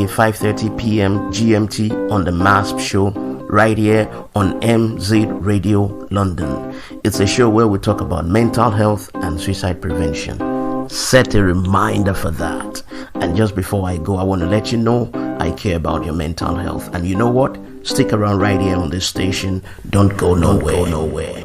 Friday, 5:30 p.m. GMT on the MHAASP show right here on MZ Radio London. It's a show where we talk about mental health and suicide prevention. Set a reminder for that. And just before I go, I want to let you know I care about your mental health. And you know what? Stick around right here on this station. Don't go nowhere.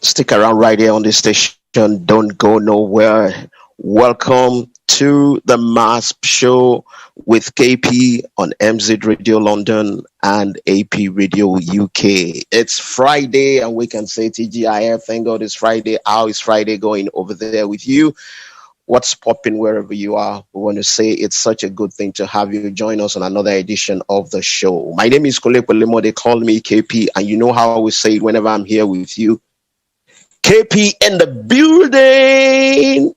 Stick around right here on this station. Don't go nowhere. Welcome to the MHAASP show with KP on MZ Radio London and AP Radio UK. It's Friday and we can say TGIF. Thank God it's Friday. How is Friday going over there with you? What's popping wherever you are? We want to say it's such a good thing to have you join us on another edition of the show. My name is Kunle Pelemo. They call me KP, and you know how I always say it whenever I'm here with you. KP in the building.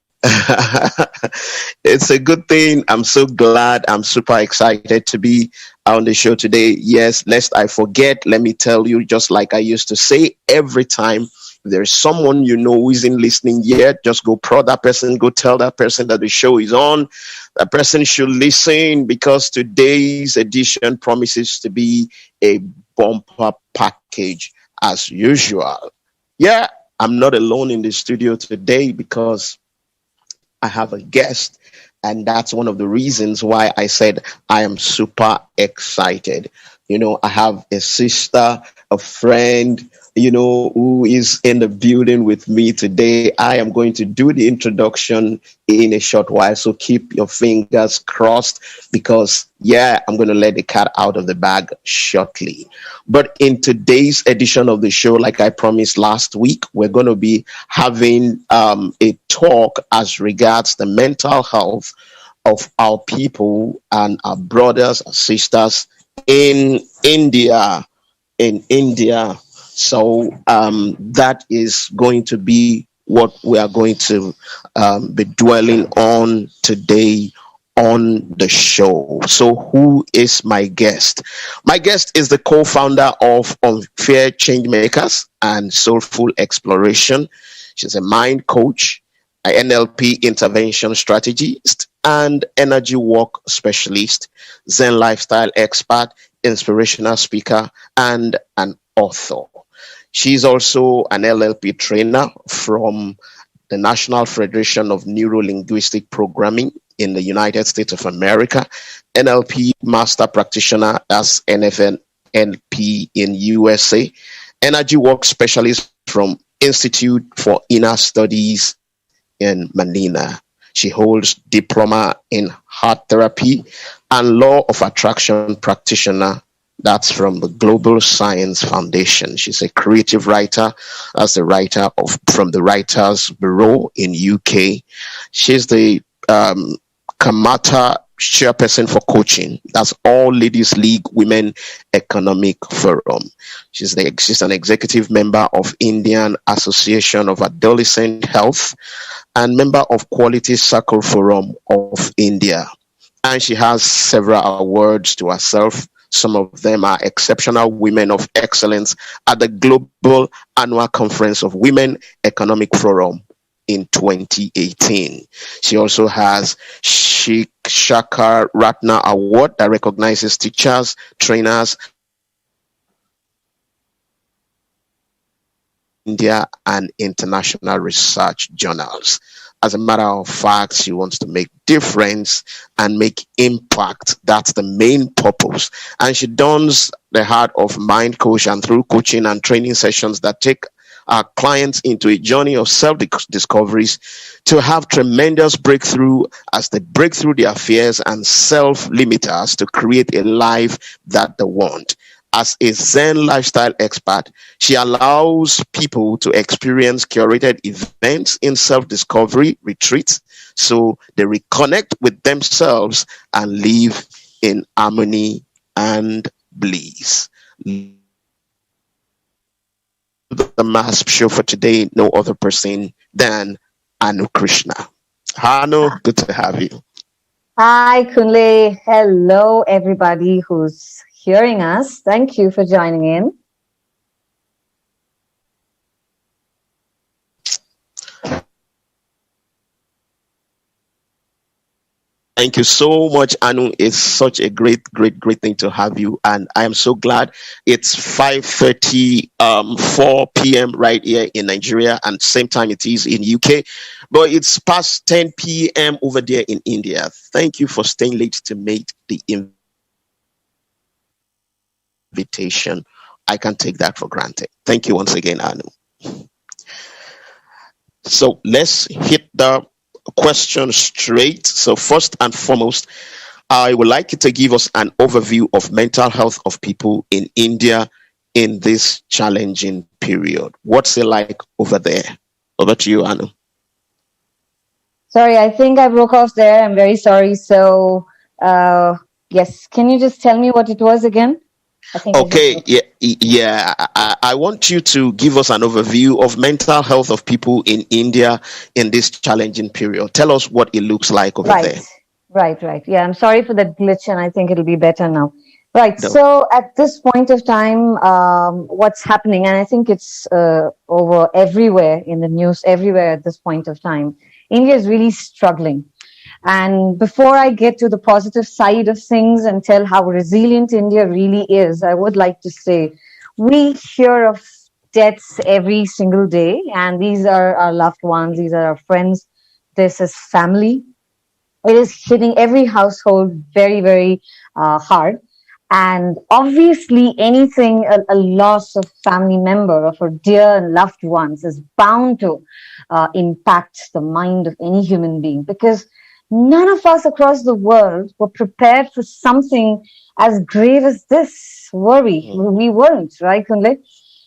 It's a good thing. I'm so glad. I'm super excited to be on the show today. Yes, lest I forget, let me tell you, just like I used to say every time, if there's someone you know who isn't listening yet, just go prod that person, go tell that person that the show is on. That person should listen because today's edition promises to be a bumper package as usual. Yeah, I'm not alone in the studio today because I have a guest, and that's one of the reasons why I said I am super excited. You know, I have a sister, a friend, who is in the building with me today. I am going to do the introduction in a short while, so keep your fingers crossed because, I'm going to let the cat out of the bag shortly. But in today's edition of the show, like I promised last week, we're going to be having a talk as regards the mental health of our people and our brothers and sisters in India. So that is going to be what we are going to be dwelling on today on the show. So who is my guest? My guest is the co-founder of Unfear, Changemakers and Soulful Exploration. She's a mind coach, an NLP intervention strategist, and energy work specialist, Zen lifestyle expert, inspirational speaker, and an author. She's also an LLP trainer from the National Federation of Neuro Linguistic Programming in the United States of America, NLP master practitioner as NFNLP in USA, energy work specialist from Institute for Inner Studies in Manila. She holds diploma in heart therapy and law of attraction practitioner. That's from the Global Science Foundation. She's a creative writer, as the writer from the Writers Bureau in UK. She's the Kamata chairperson for coaching. That's All Ladies League Women Economic Forum. She's an executive member of Indian Association of Adolescent Health and member of Quality Circle Forum of India. And she has several awards to herself. Some of them are Exceptional Women of Excellence at the Global Annual Conference of Women Economic Forum in 2018. She also has Shikshakar Ratna Award that recognizes teachers, trainers, India and international research journals. As a matter of fact, she wants to make difference and make impact. That's the main purpose. And she dons the heart of mind coach, and through coaching and training sessions that take our clients into a journey of self-discoveries to have tremendous breakthrough as they break through their fears and self-limiters to create a life that they want. As a Zen lifestyle expert, she allows people to experience curated events in self-discovery retreats so they reconnect with themselves and live in harmony and bliss. The MHAASP show for today, no other person than Krishna. Anu, good to have you. Hi, Kunle. Hello, everybody who's hearing us. Thank you for joining in. Thank you so much, Anu. It's such a great thing to have you, and I am so glad. It's 5:30, 4 p.m. right here in Nigeria, and same time it is in UK, but it's past 10 p.m. over there in India. Thank you for staying late to make the invitation. I can't take that for granted. Thank you once again, Anu. So let's hit the question straight. So first and foremost, I would like you to give us an overview of mental health of people in India in this challenging period. What's it like over there? Over to you, Anu. Sorry, I think I broke off there. I'm very sorry. So, yes, can you just tell me what it was again? Okay, yeah. I want you to give us an overview of mental health of people in India in this challenging period. Tell us what it looks like over there. Right. Yeah, I'm sorry for that glitch, and I think it'll be better now. Right. No. So at this point of time, what's happening, and I think it's over everywhere in the news, everywhere at this point of time, India is really struggling. And before I get to the positive side of things and tell how resilient India really is, I would like to say we hear of deaths every single day, and these are our loved ones, these are our friends, this is family. It is hitting every household very, very hard. And obviously, anything, a loss of family member, of a dear and loved ones, is bound to impact the mind of any human being, because none of us across the world were prepared for something as grave as this, were we? We weren't, right, Kunle?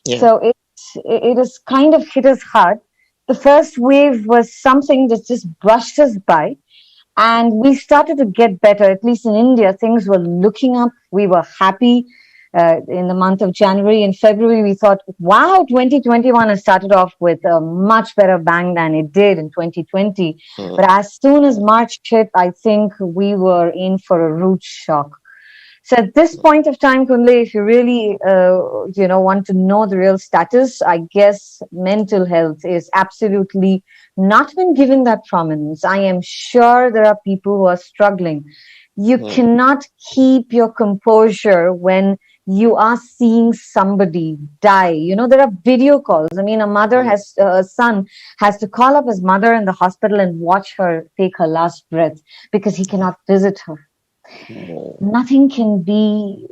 Yeah. So it has kind of hit us hard. The first wave was something that just brushed us by. And we started to get better, at least in India. Things were looking up. We were happy in the month of January and February. We thought, wow, 2021 has started off with a much better bang than it did in 2020. But as soon as March hit, I think we were in for a rude shock. So at this point of time, Kunle, if you really, want to know the real status, I guess mental health is absolutely not been given that prominence. I am sure there are people who are struggling. You cannot keep your composure when you are seeing somebody die. There are video calls. I mean, a son has to call up his mother in the hospital and watch her take her last breath because he cannot visit her. Nothing can be,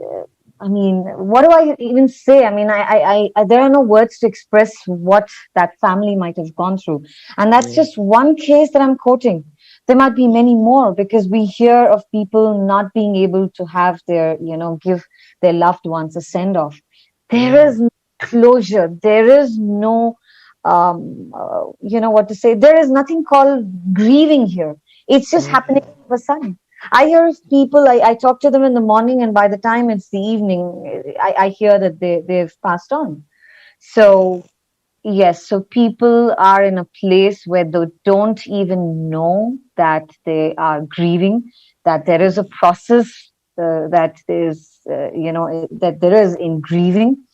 what do I even say? I there are no words to express what that family might have gone through. And that's just one case that I'm quoting. There might be many more, because we hear of people not being able to have their, give their loved ones a send off. There is no closure. There is no, what to say. There is nothing called grieving here. It's just happening all of a sudden. I hear of people, I talk to them in the morning, and by the time it's the evening, I hear that they've passed on. So, yes, so people are in a place where they don't even know that they are grieving, that there is a process that is, that there is in grieving,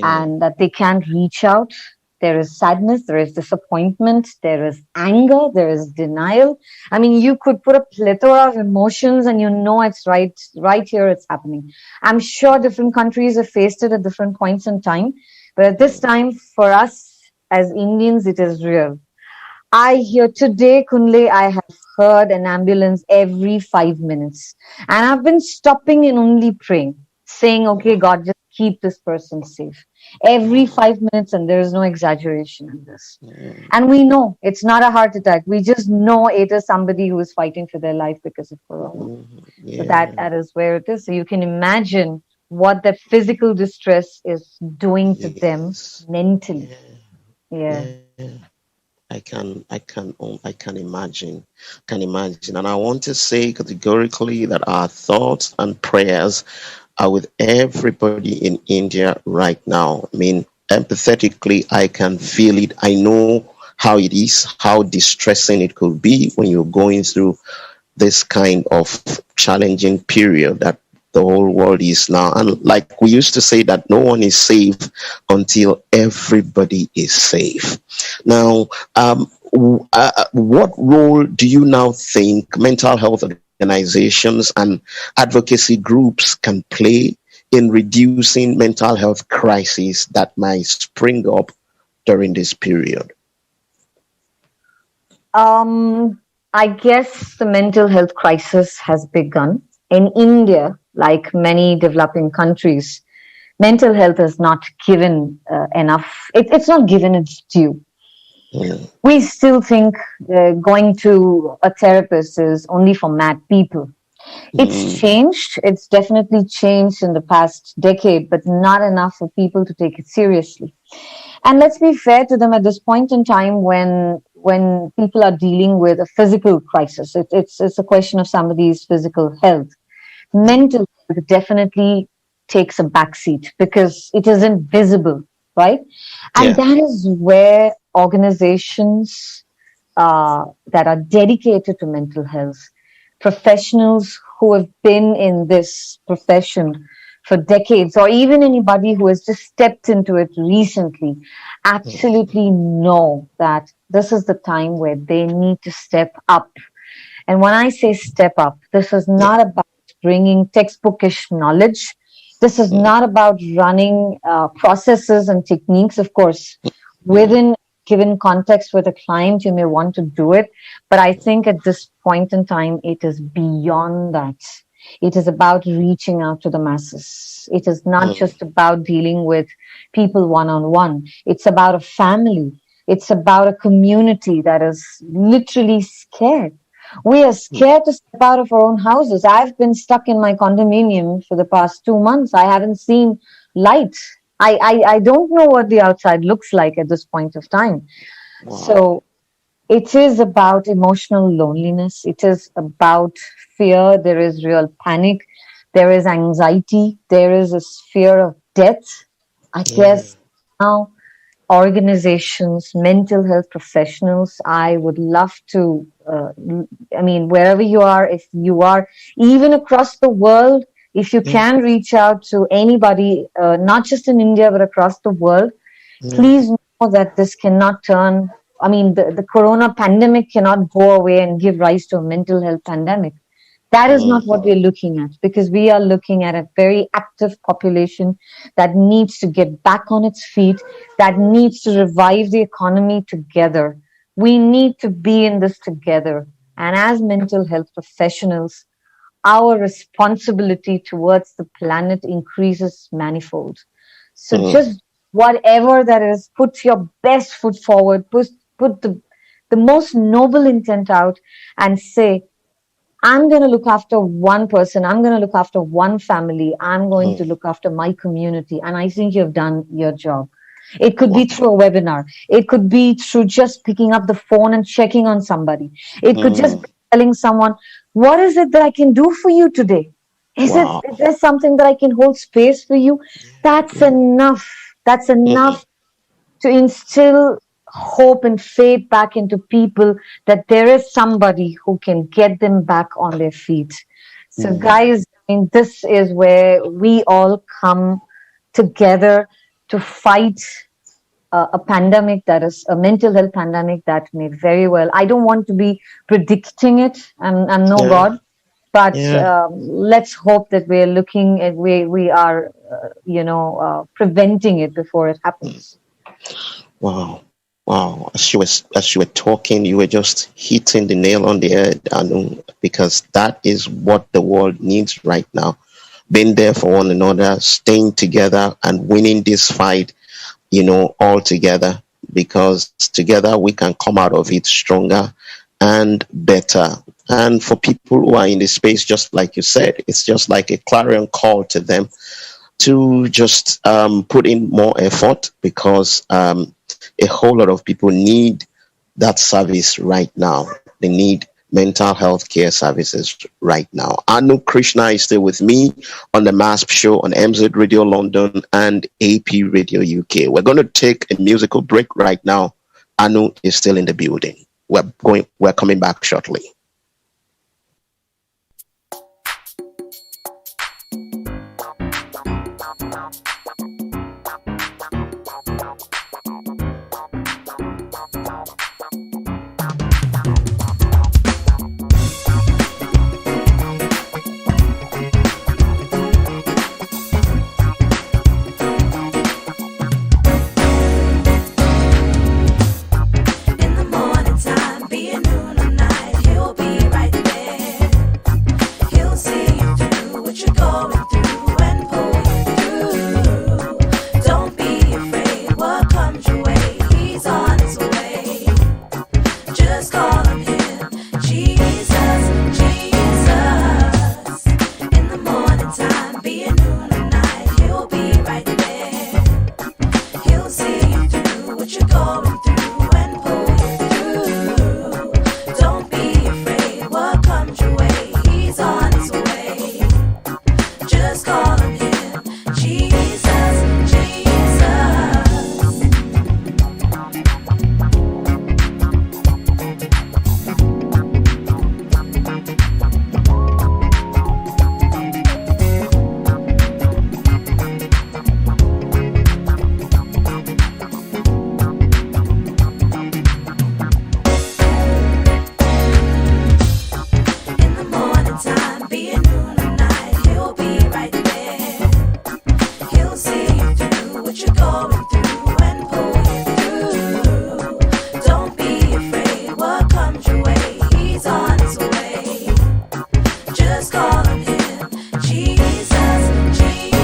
and that they can't reach out. There is sadness, there is disappointment, there is anger, there is denial. I mean, you could put a plethora of emotions, and it's right here, it's happening. I'm sure different countries have faced it at different points in time. But at this time, for us as Indians, it is real. I hear today, Kunle, I have heard an ambulance every 5 minutes. And I've been stopping and only praying, saying, okay, God, just keep this person safe. Every 5 minutes, and there is no exaggeration in this. And we know it's not a heart attack. We just know it is somebody who is fighting for their life because of corona. So that is where it is. So you can imagine what that physical distress is doing to them mentally. I can imagine. And I want to say categorically that our thoughts and prayers are with everybody in India right now. I mean, empathetically, I can feel it. I know how it is, how distressing it could be when you're going through this kind of challenging period that the whole world is now. And like we used to say, that no one is safe until everybody is safe. Now, what role do you now think mental health organizations and advocacy groups can play in reducing mental health crises that might spring up during this period? I guess the mental health crisis has begun. In India, like many developing countries, mental health is not given enough. It's not given its due. Mm. We still think going to a therapist is only for mad people. It's changed. It's definitely changed in the past decade, but not enough for people to take it seriously. And let's be fair to them at this point in time when people are dealing with a physical crisis. It's a question of somebody's physical health. Mental health definitely takes a backseat because it isn't visible, right? And that is where organizations that are dedicated to mental health, professionals who have been in this profession for decades, or even anybody who has just stepped into it recently, absolutely know that this is the time where they need to step up. And when I say step up, this is not about bringing textbookish knowledge. This is not about running processes and techniques. Of course, within given context with a client, you may want to do it. But I think at this point in time, it is beyond that. It is about reaching out to the masses. It is not just about dealing with people one-on-one. It's about a family. It's about a community that is literally scared. We are scared to step out of our own houses. I've been stuck in my condominium for the past 2 months. I haven't seen light. I don't know what the outside looks like at this point of time. Wow. So it is about emotional loneliness. It is about fear. There is real panic. There is anxiety. There is a fear of death. I guess now organizations, mental health professionals, I would love to, wherever you are, if you are even across the world, if you can reach out to anybody, not just in India, but across the world, please know that this cannot turn, the corona pandemic cannot go away and give rise to a mental health pandemic. That is not what we're looking at, because we are looking at a very active population that needs to get back on its feet, that needs to revive the economy together. We need to be in this together. And as mental health professionals, our responsibility towards the planet increases manifold. So just whatever that is, put your best foot forward, put the most noble intent out and say, I'm going to look after one person. I'm going to look after one family. I'm going to look after my community. And I think you've done your job. It could be through a webinar. It could be through just picking up the phone and checking on somebody. It could just be telling someone, what is it that I can do for you today? Is there something that I can hold space for you? That's enough. That's enough to instill hope and faith back into people that there is somebody who can get them back on their feet. So guys, this is where we all come together to fight a pandemic that is a mental health pandemic that may very well, I don't want to be predicting it. I'm no God, but let's hope that we're looking at we are preventing it before it happens. Wow. As you were talking, you were just hitting the nail on the head, Anu, because that is what the world needs right now. Being there for one another, staying together and winning this fight, all together, because together we can come out of it stronger and better. And for people who are in the space, just like you said, it's just like a clarion call to them to just put in more effort, because a whole lot of people need that service right now. They need mental health care services right now. Anu Krishna is still with me on the MHAASP show on MZ Radio London and AP Radio UK. We're going to take a musical break right now. Anu is still in the building. We're coming back shortly. going through and pull you through. Don't be afraid what comes your way. He's on his way. Just call on him. Jesus, Jesus. In the morning time, be it noon or night, he'll be right there. He'll see you through what you're going through and pull you through. Don't be afraid what comes your way. He's on his way. Just call on him. Jesus, Jesus. In the morning time, be it noon or night, he'll be right there. He'll see you through what you're going through and pull you through. Don't be afraid what comes your way. He's on his way. Just call on him. Jesus, Jesus.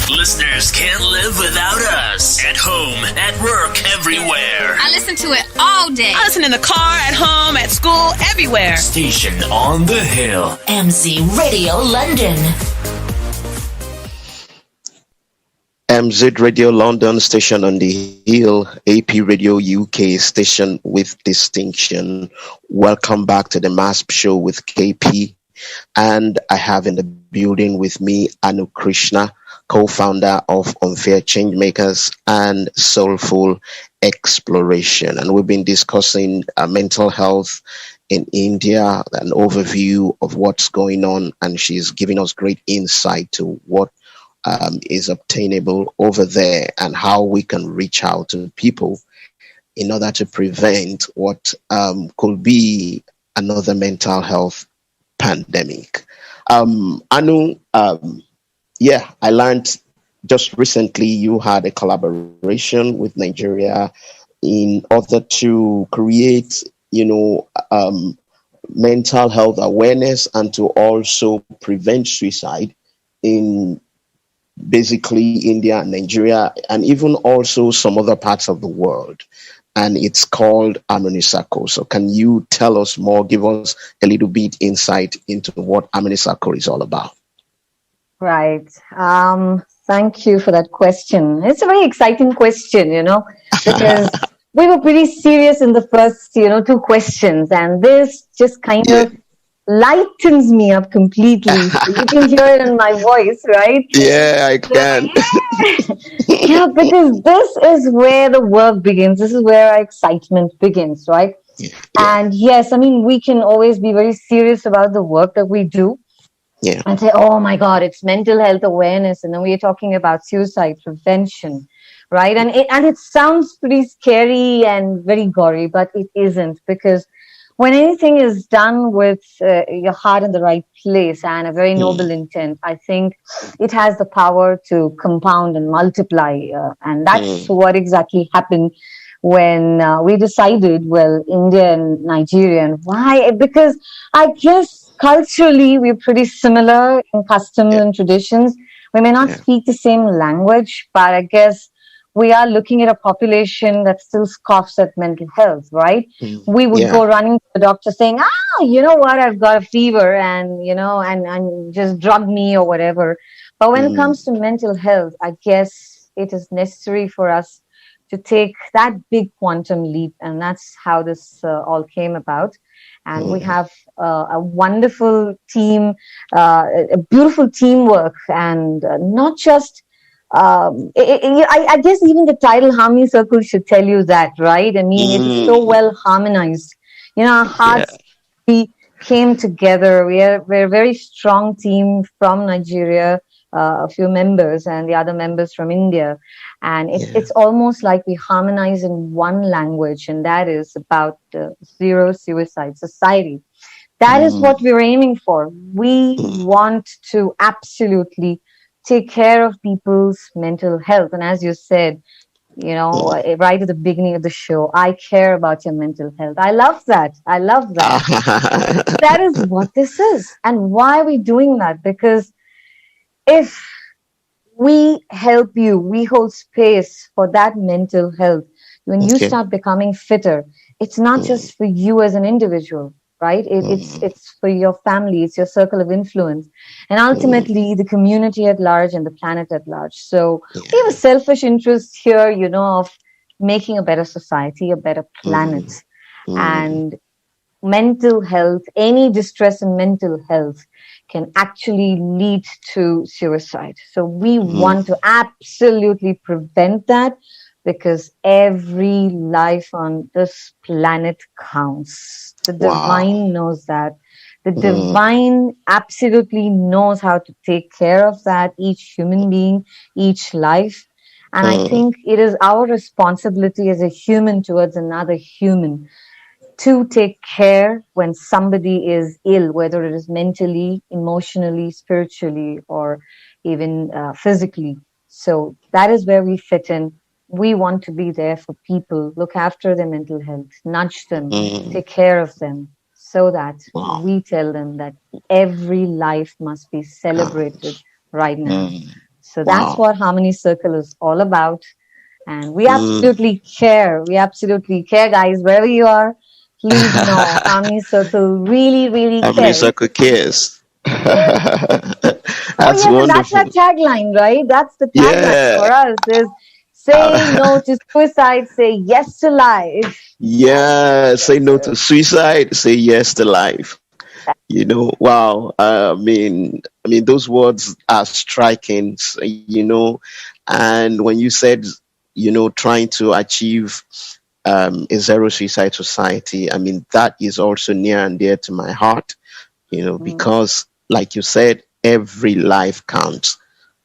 Listeners can't live without us. At home, at work, everywhere. I listen to it all day. I listen in the car, at home, at school, everywhere. Station on the hill. MC Radio London. MZ Radio London, station on the hill, AP Radio UK, station with distinction. Welcome back to the MHAASP show with KP. And I have in the building with me Krishna, co-founder of Unfear, Changemakers, and Soulful Exploration. And we've been discussing mental health in India, an overview of what's going on. And she's giving us great insight to what is obtainable over there and how we can reach out to people in order to prevent what could be another mental health pandemic. Anu, I learned just recently you had a collaboration with Nigeria in order to create, mental health awareness and to also prevent suicide in basically India and Nigeria, and even also some other parts of the world. And it's called Harmonisacco. So can you tell us more, give us a little bit insight into what Harmonisacco is all about? Right. Thank you for that question. It's a very exciting question, because we were pretty serious in the first, two questions, and this just kind of lightens me up completely. So you can hear it in my voice, right? Yeah, I can. Yeah, because this is where the work begins. This is where our excitement begins, right? Yeah. And yes, we can always be very serious about the work that we do. Yeah. And say, oh my God, it's mental health awareness. And then we're talking about suicide prevention, right? And it sounds pretty scary and very gory, but it isn't, because when anything is done with your heart in the right place and a very noble intent, I think it has the power to compound and multiply. And that's what exactly happened when we decided, India and Nigeria. And why? Because I guess culturally, we're pretty similar in customs and traditions. We may not speak the same language, but I guess we are looking at a population that still scoffs at mental health, right? We would go running to the doctor saying, you know what, I've got a fever and just drug me or whatever. But when it comes to mental health, I guess it is necessary for us to take that big quantum leap. And that's how this all came about. And we have a wonderful team, a beautiful teamwork, and not just, I guess even the title Harmonisacco should tell you that, right? It is so well harmonized. Our hearts we came together. We're a very strong team from Nigeria, a few members, and the other members from India. And it's almost like we harmonize in one language, and that is about the zero suicide society. That is what we're aiming for. We want to absolutely take care of people's mental health. And as you said, right at the beginning of the show, I care about your mental health. I love that. I love that. That is what this is. And why are we doing that? Because if we help you, we hold space for that mental health. When you Okay. start becoming fitter, it's not just for you as an individual, right? It's for your family, it's your circle of influence, and ultimately the community at large and the planet at large. So we have a selfish interest here, of making a better society, a better planet. And mental health, any distress in mental health can actually lead to suicide. So we want to absolutely prevent that, because every life on this planet counts. The Wow. divine knows that. The divine absolutely knows how to take care of that, each human being, each life. And I think it is our responsibility as a human towards another human to take care when somebody is ill, whether it is mentally, emotionally, spiritually, or even physically. So that is where we fit in. We want to be there for people, look after their mental health, nudge them, take care of them, so that Wow. we tell them that every life must be celebrated right now. So that's Wow. what Harmony Circle is all about. And we Mm. absolutely care. We absolutely care, guys, wherever you are. Please know Harmony Circle really, really How many cares. circle cares? Yeah. Oh, That's yes, and that's our wonderful. tagline, right? That's the tagline Yeah. for us is say no to suicide, say yes to life. Yeah. Say no to suicide. Say yes to life. Wow. I mean, those words are striking. And when you said, trying to achieve a zero suicide society, I mean, that is also near and dear to my heart. Because, like you said, every life counts.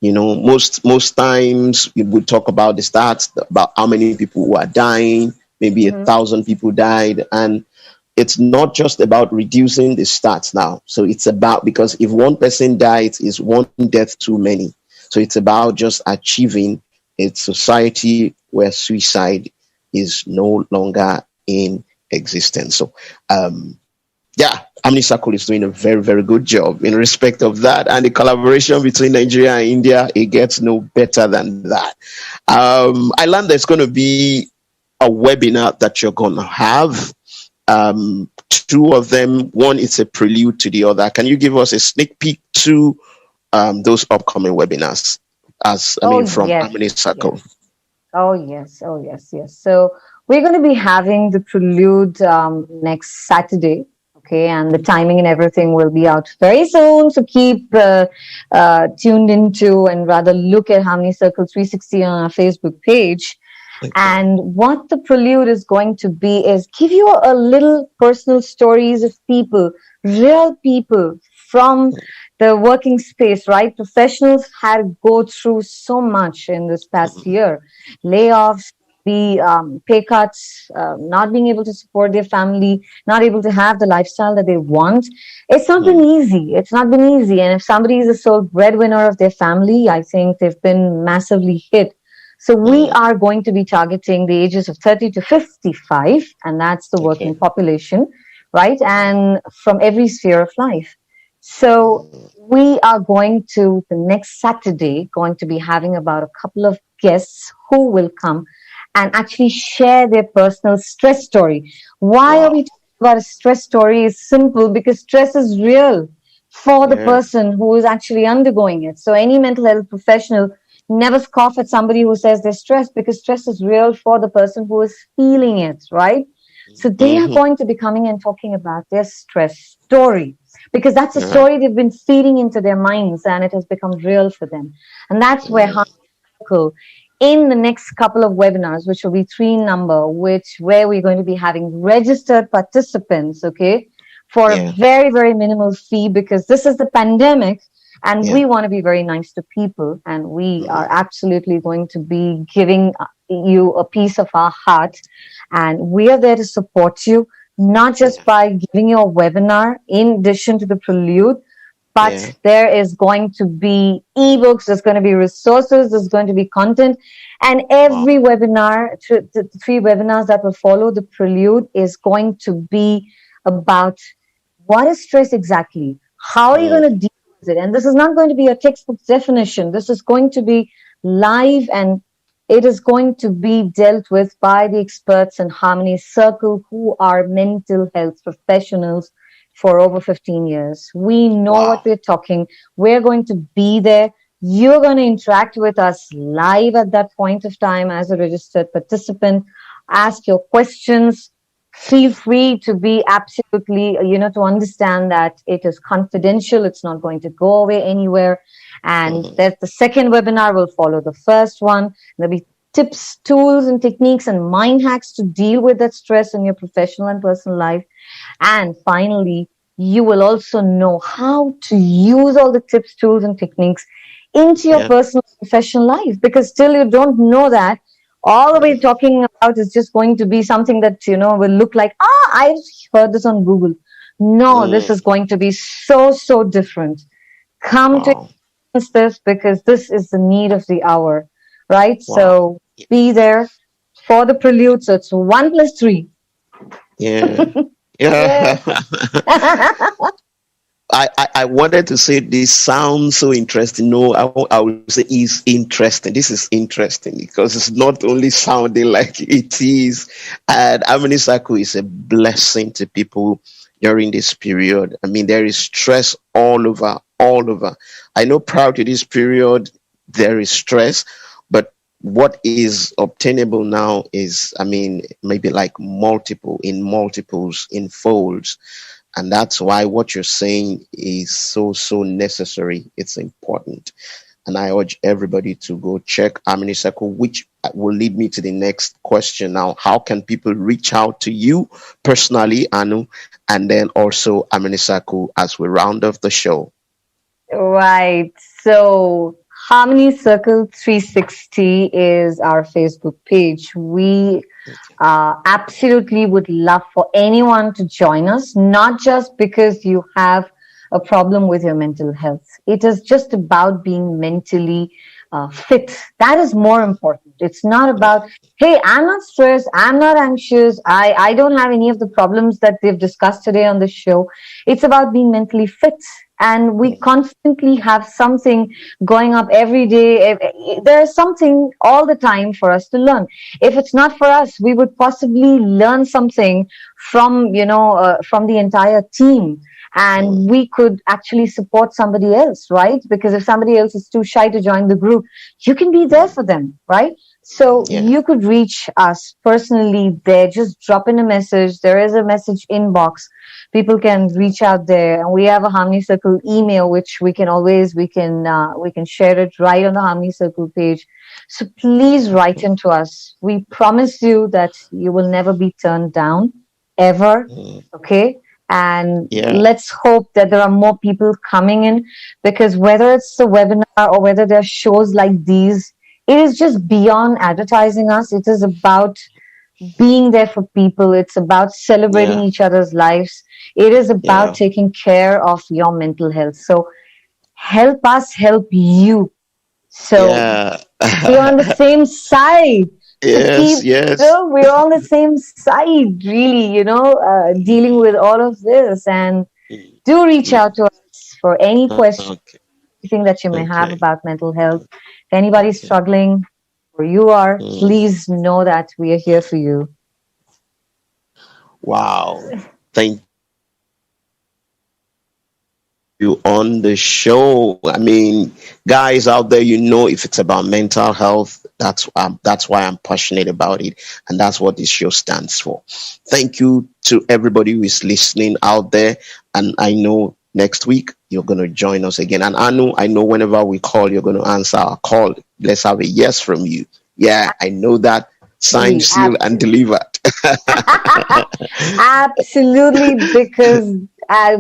Most times we would talk about the stats about how many people who are dying. Maybe 1,000 people died, and it's not just about reducing the stats now. So it's about, because if one person dies, is one death too many. So it's about just achieving a society where suicide is no longer in existence. So yeah, Amni Circle is doing a very, very good job in respect of that. And the collaboration between Nigeria and India, it gets no better than that. I learned there's going to be a webinar that you're going to have. Two of them, one is a prelude to the other. Can you give us a sneak peek to those upcoming webinars? Oh, From yes, Amni Circle. yes. Oh, yes. Oh, yes, yes. So we're going to be having the prelude next Saturday. Okay, and the timing and everything will be out very soon. So keep tuned into and rather look at Harmony Circle 360 on our Facebook page. And what the prelude is going to be is give you a little personal stories of people, real people from the working space, right? Professionals had to go through so much in this past year. Layoffs, pay cuts, not being able to support their family, not able to have the lifestyle that they want. It's not been easy. It's not been easy. And if somebody is the sole breadwinner of their family, I think they've been massively hit. So we are going to be targeting the ages of 30 to 55, and that's the working population, right? And from every sphere of life. So we are going to, the next Saturday, going to be having about a couple of guests who will come and actually share their personal stress story. Why are we talking about a stress story? Is simple, because stress is real for the person who is actually undergoing it. So any mental health professional never scoff at somebody who says they're stressed, because stress is real for the person who is feeling it, right? So they are going to be coming and talking about their stress story, because that's a story they've been feeding into their minds and it has become real for them. And that's where Circle, in the next couple of webinars, which will be 3 in number, where we're going to be having registered participants, okay, for a very, very minimal fee, because this is the pandemic. And we want to be very nice to people, and we are absolutely going to be giving you a piece of our heart. And we are there to support you, not just by giving you a webinar in addition to the prelude, but Yeah. there is going to be ebooks, there's going to be resources, there's going to be content. And Wow. every webinar, the 3 webinars that will follow the prelude, is going to be about what is stress exactly? How are you going to deal with it? And this is not going to be a textbook definition. This is going to be live, and it is going to be dealt with by the experts in Harmony Circle who are mental health professionals for over 15 years. We know what Wow. we're talking. We're going to be there. You're going to interact with us live at that point of time as a registered participant. Ask your questions. Feel free to be absolutely, to understand that it is confidential. It's not going to go away anywhere. And that the second webinar will follow the first one. There'll be tips, tools, and techniques and mind hacks to deal with that stress in your professional and personal life. And finally, you will also know how to use all the tips, tools, and techniques into your Yeah. personal and professional life, because still you don't know that. All we're talking about is just going to be something that, will look like, I heard this on Google. No, this is going to be so, so different. Come to Wow. experience this, because this is the need of the hour, right? Wow. So be there for the prelude. So it's 1 + 3. Yeah. Yeah. I wanted to say this sounds so interesting. No, I would say it's interesting. This is interesting because it's not only sounding like it is. And Harmony Circle is a blessing to people during this period. I mean, there is stress all over, all over. I know prior to this period, there is stress, but what is obtainable now is, I mean, maybe like multiples, in folds. And that's why what you're saying is so, so necessary. It's important. And I urge everybody to go check Harmony Circle, which will lead me to the next question now. How can people reach out to you personally, Anu, and then also Harmony Circle as we round off the show? Right. So Harmony Circle 360 is our Facebook page. We absolutely would love for anyone to join us, not just because you have a problem with your mental health. It is just about being mentally fit. That is more important. It's not about, hey, I'm not stressed, I'm not anxious, I don't have any of the problems that they've discussed today on the show. It's about being mentally fit. And we constantly have something going up every day. There's something all the time for us to learn. If it's not for us, we would possibly learn something from, from the entire team. And we could actually support somebody else, right? Because if somebody else is too shy to join the group, you can be there for them, right? So you could reach us personally there. Just drop in a message. There is a message inbox. People can reach out there, and we have a Harmony Circle email, which we can share it right on the Harmony Circle page. So please write into us. We promise you that you will never be turned down, ever. Okay. And let's hope that there are more people coming in, because whether it's a webinar or whether there are shows like these, it is just beyond advertising us. It is about being there for people. It's about celebrating each other's lives. It is about taking care of your mental health. So help us help you. So we're on the same side. So we're on the same side, really, dealing with all of this. And do reach out to us for any question, anything that you may have about mental health. If anybody's struggling, or you are, please know that we are here for you. Wow. Thank you on the show. I mean, guys out there, if it's about mental health, that's why I'm passionate about it, and that's what this show stands for. Thank you to everybody who is listening out there, and I know next week you're going to join us again. And Anu, I know whenever we call, you're going to answer our call. Let's have a yes from you. Yeah, I know that. Signed, sealed, and delivered. Absolutely, because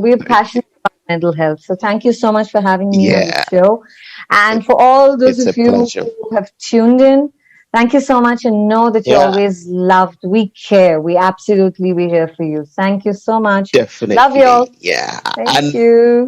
we're passionate about mental health. So thank you so much for having me on the show. And for all those of you who have tuned in, thank you so much, and know that you're always loved. We care. We're here for you. Thank you so much. Definitely. Love you all. Yeah. Thank you.